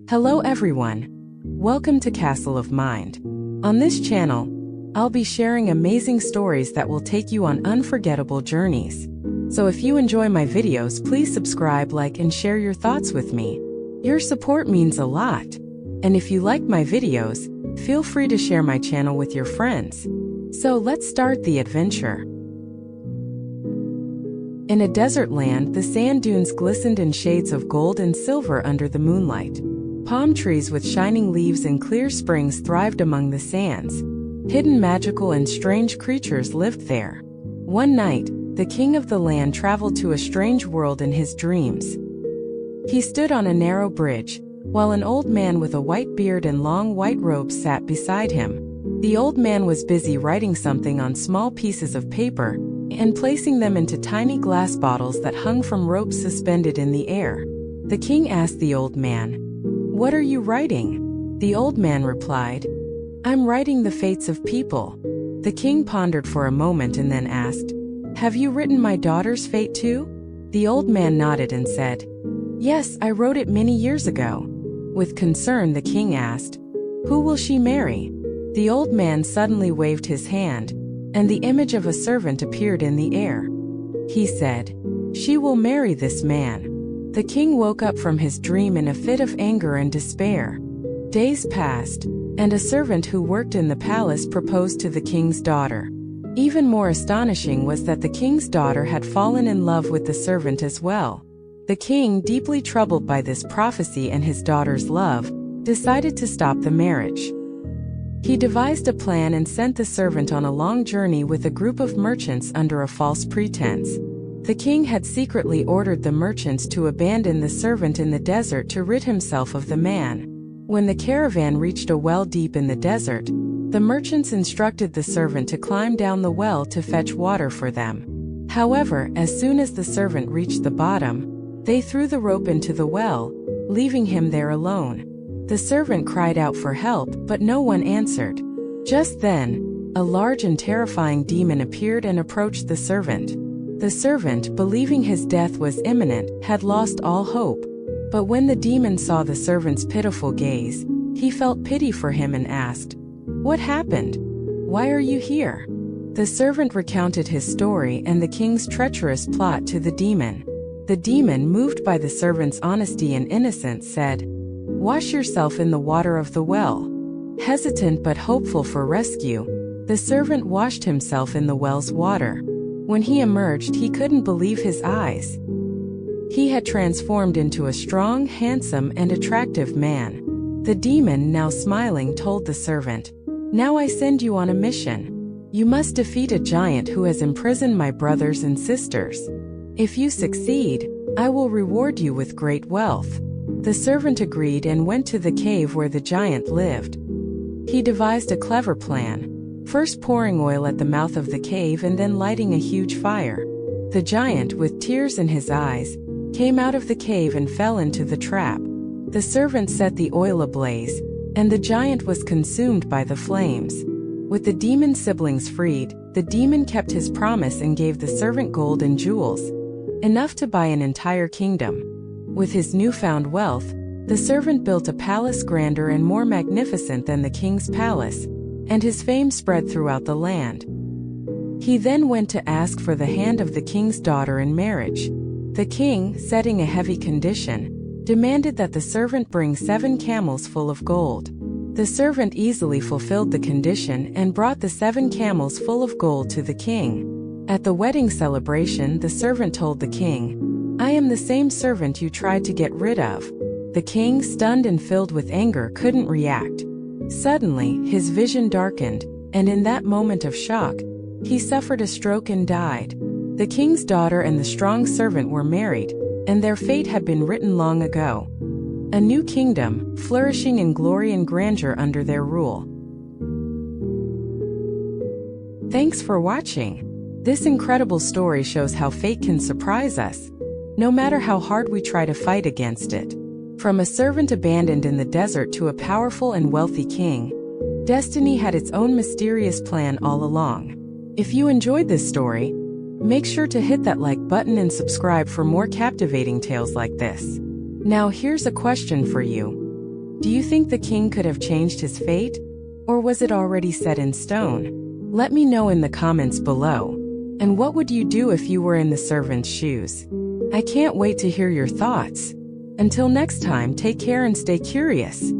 Hello everyone. Welcome to Castle of Mind. On this channel, I'll be sharing amazing stories that will take you on unforgettable journeys. So if you enjoy my videos, please subscribe, like, and share your thoughts with me. Your support means a lot. And if you like my videos, feel free to share my channel with your friends. So let's start the adventure. In a desert land, the sand dunes glistened in shades of gold and silver under the moonlight. Palm trees with shining leaves and clear springs thrived among the sands. Hidden magical and strange creatures lived there. One night, the king of the land traveled to a strange world in his dreams. He stood on a narrow bridge, while an old man with a white beard and long white robes sat beside him. The old man was busy writing something on small pieces of paper and placing them into tiny glass bottles that hung from ropes suspended in the air. The king asked the old man, "What are you writing?" The old man replied, "I'm writing the fates of people." The king pondered for a moment and then asked, "Have you written my daughter's fate too?" The old man nodded and said, "Yes, I wrote it many years ago." With concern, the king asked, "Who will she marry?" The old man suddenly waved his hand, and the image of a servant appeared in the air. He said, "She will marry this man." The king woke up from his dream in a fit of anger and despair. Days passed, and a servant who worked in the palace proposed to the king's daughter. Even more astonishing was that the king's daughter had fallen in love with the servant as well. The king, deeply troubled by this prophecy and his daughter's love, decided to stop the marriage. He devised a plan and sent the servant on a long journey with a group of merchants under a false pretense. The king had secretly ordered the merchants to abandon the servant in the desert to rid himself of the man. When the caravan reached a well deep in the desert, the merchants instructed the servant to climb down the well to fetch water for them. However, as soon as the servant reached the bottom, they threw the rope into the well, leaving him there alone. The servant cried out for help, but no one answered. Just then, a large and terrifying demon appeared and approached the servant. The servant, believing his death was imminent, had lost all hope. But when the demon saw the servant's pitiful gaze, he felt pity for him and asked, "What happened? Why are you here?" The servant recounted his story and the king's treacherous plot to the demon. The demon, moved by the servant's honesty and innocence, said, "Wash yourself in the water of the well." Hesitant but hopeful for rescue, the servant washed himself in the well's water. When he emerged, he couldn't believe his eyes. He had transformed into a strong, handsome, and attractive man. The demon, now smiling, told the servant, "Now I send you on a mission. You must defeat a giant who has imprisoned my brothers and sisters. If you succeed, I will reward you with great wealth." The servant agreed and went to the cave where the giant lived. He devised a clever plan, first pouring oil at the mouth of the cave and then lighting a huge fire. The giant, with tears in his eyes, came out of the cave and fell into the trap. The servant set the oil ablaze, and the giant was consumed by the flames. With the demon's siblings freed, the demon kept his promise and gave the servant gold and jewels, enough to buy an entire kingdom. With his newfound wealth, the servant built a palace grander and more magnificent than the king's palace, and his fame spread throughout the land. He then went to ask for the hand of the king's daughter in marriage. The king, setting a heavy condition, demanded that the servant bring 7 camels full of gold. The servant easily fulfilled the condition and brought the 7 camels full of gold to the king. At the wedding celebration, the servant told the king, "I am the same servant you tried to get rid of." The king, stunned and filled with anger, couldn't react. Suddenly, his vision darkened, and in that moment of shock, he suffered a stroke and died. The king's daughter and the strong servant were married, and their fate had been written long ago. A new kingdom, flourishing in glory and grandeur under their rule. Thanks for watching. This incredible story shows how fate can surprise us, no matter how hard we try to fight against it. From a servant abandoned in the desert to a powerful and wealthy king, destiny had its own mysterious plan all along. If you enjoyed this story, make sure to hit that like button and subscribe for more captivating tales like this. Now here's a question for you. Do you think the king could have changed his fate? Or was it already set in stone? Let me know in the comments below. And what would you do if you were in the servant's shoes? I can't wait to hear your thoughts. Until next time, take care and stay curious.